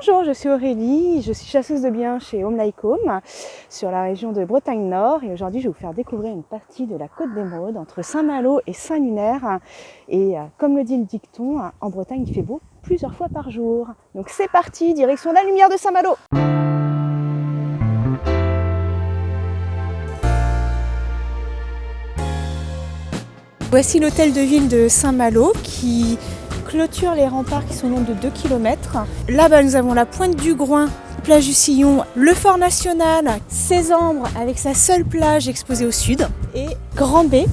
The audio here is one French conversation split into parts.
Bonjour, je suis Aurélie, je suis chasseuse de biens chez Home Like Home sur la région de Bretagne Nord et aujourd'hui je vais vous faire découvrir une partie de la Côte d'Émeraude entre Saint-Malo et Saint-Lunaire et comme le dit le dicton, en Bretagne il fait beau plusieurs fois par jour. Donc c'est parti, direction la lumière de Saint-Malo. Voici l'hôtel de ville de Saint-Malo qui clôture les remparts qui sont longs de 2 km. Là-bas, nous avons la pointe du Groin, plage du Sillon, le Fort National, Sésambre avec sa seule plage exposée au sud et Grand B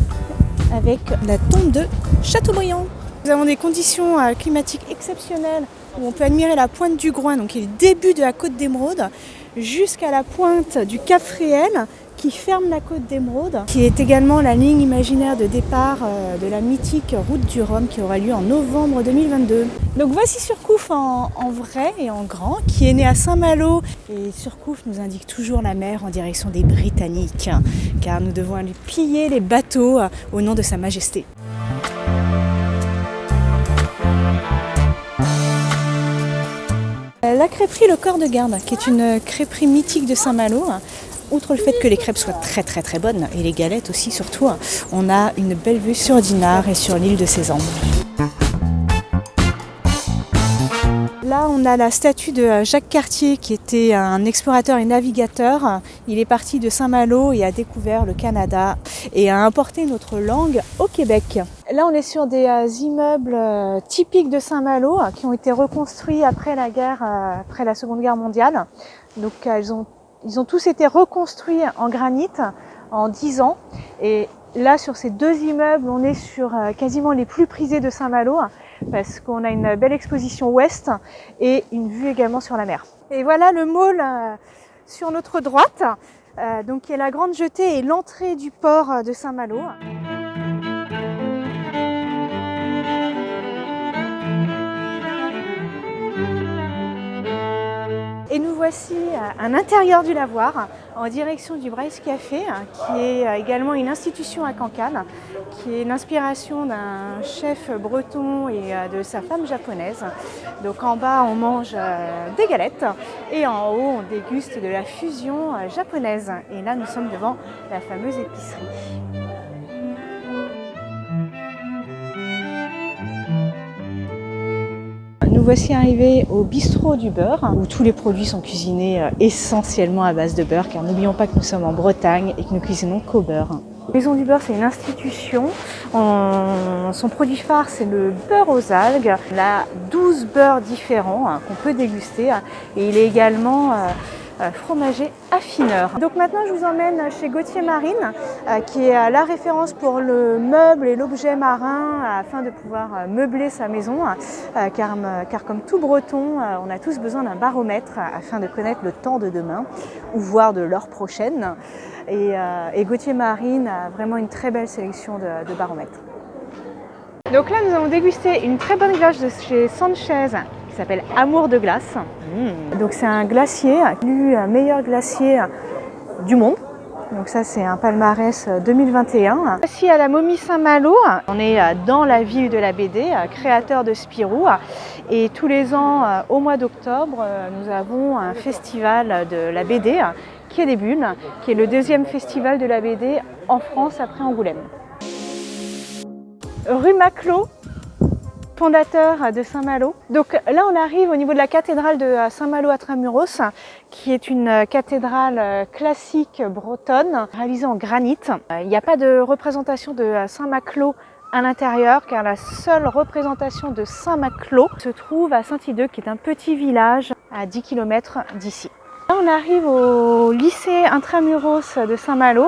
avec la tombe de Châteaubriand. Nous avons des conditions climatiques exceptionnelles où on peut admirer la pointe du Groin, donc qui est le début de la côte d'Émeraude, jusqu'à la pointe du Cap Fréhel qui ferme la côte d'Émeraude, qui est également la ligne imaginaire de départ de la mythique route du Rhum qui aura lieu en novembre 2022. Donc voici Surcouf en vrai et en grand, qui est né à Saint-Malo. Et Surcouf nous indique toujours la mer en direction des Britanniques, car nous devons aller piller les bateaux au nom de Sa Majesté. La crêperie Le Corps de Garde, qui est une crêperie mythique de Saint-Malo. Outre le fait que les crêpes soient très bonnes, et les galettes aussi surtout, on a une belle vue sur Dinard et sur l'île de Sésambre. Là, on a la statue de Jacques Cartier, qui était un explorateur et navigateur. Il est parti de Saint-Malo et a découvert le Canada et a importé notre langue au Québec. Là, on est sur des immeubles typiques de Saint-Malo qui ont été reconstruits après la guerre, après la Seconde Guerre mondiale. Donc, ils ont tous été reconstruits en granit en 10 ans. Et là, sur ces deux immeubles, on est sur quasiment les plus prisés de Saint-Malo parce qu'on a une belle exposition ouest et une vue également sur la mer. Et voilà le môle sur notre droite, donc qui est la Grande Jetée et l'entrée du port de Saint-Malo. Et nous voici à l'intérieur du lavoir, en direction du Bryce Café, qui est également une institution à Cancale, qui est l'inspiration d'un chef breton et de sa femme japonaise. Donc en bas, on mange des galettes et en haut, on déguste de la fusion japonaise. Et là, nous sommes devant la fameuse épicerie. Nous voici arrivés au bistrot du beurre, où tous les produits sont cuisinés essentiellement à base de beurre, car n'oublions pas que nous sommes en Bretagne et que nous cuisinons qu'au beurre. La Maison du beurre, c'est une institution. Son produit phare, c'est le beurre aux algues. Il a 12 beurres différents qu'on peut déguster et il est également fromager affineur. Donc maintenant je vous emmène chez Gauthier Marine qui est la référence pour le meuble et l'objet marin afin de pouvoir meubler sa maison car comme tout breton on a tous besoin d'un baromètre afin de connaître le temps de demain ou voire de l'heure prochaine et Gauthier Marine a vraiment une très belle sélection de baromètres. Donc là nous avons dégusté une très bonne glace de chez Sanchez qui s'appelle Amour de glace. Donc c'est un glacier, élu meilleur glacier du monde. Donc ça c'est un palmarès 2021. Ici à la Momie Saint-Malo, on est dans la ville de la BD, créateur de Spirou. Et tous les ans, au mois d'octobre, nous avons un festival de la BD qui est des Bulles, qui est le deuxième festival de la BD en France après Angoulême. Rue Maclot, fondateur de Saint-Malo. Donc là on arrive au niveau de la cathédrale de Saint-Malo Intramuros, qui est une cathédrale classique bretonne réalisée en granit. Il n'y a pas de représentation de Saint-Maclot à l'intérieur car la seule représentation de Saint-Maclot se trouve à Saint-Hideux qui est un petit village à 10 km d'ici. Là on arrive au lycée Intramuros de Saint-Malo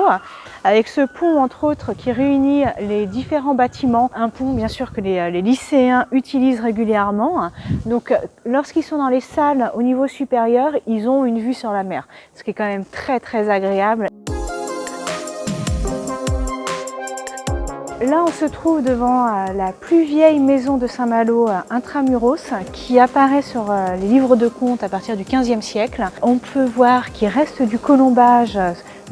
avec ce pont entre autres qui réunit les différents bâtiments. Un pont bien sûr que les lycéens utilisent régulièrement. Donc lorsqu'ils sont dans les salles au niveau supérieur, ils ont une vue sur la mer, ce qui est quand même très agréable. Là, on se trouve devant la plus vieille maison de Saint-Malo, Intramuros, qui apparaît sur les livres de contes à partir du XVe siècle. On peut voir qu'il reste du colombage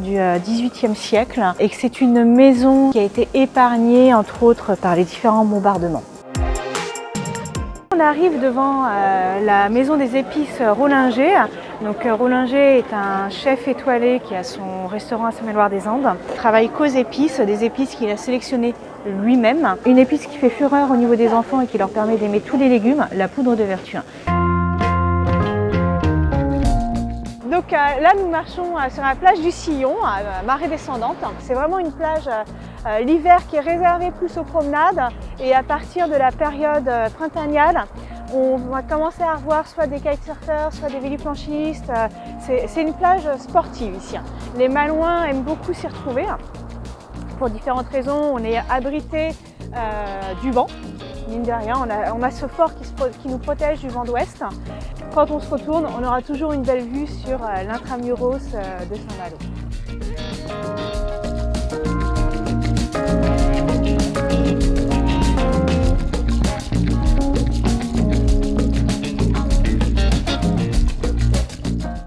du XVIIIe siècle et que c'est une maison qui a été épargnée, entre autres, par les différents bombardements. On arrive devant la maison des épices Rollinger. Donc Rollinger est un chef étoilé qui a son restaurant à Saône-et-Loire-des-Andes. Il travaille qu'aux épices, des épices qu'il a sélectionnées lui-même. Une épice qui fait fureur au niveau des enfants et qui leur permet d'aimer tous les légumes, la poudre de vertu. Donc là, nous marchons sur la plage du Sillon, à marée descendante. C'est vraiment une plage l'hiver qui est réservée plus aux promenades. Et à partir de la période printanière, on va commencer à revoir soit des kitesurfers, soit des véloplanchistes. C'est une plage sportive ici. Les Malouins aiment beaucoup s'y retrouver. Pour différentes raisons, on est abrité du vent. Mine de rien, on a ce fort qui nous protège du vent d'ouest. Quand on se retourne, on aura toujours une belle vue sur l'intramuros de Saint-Malo.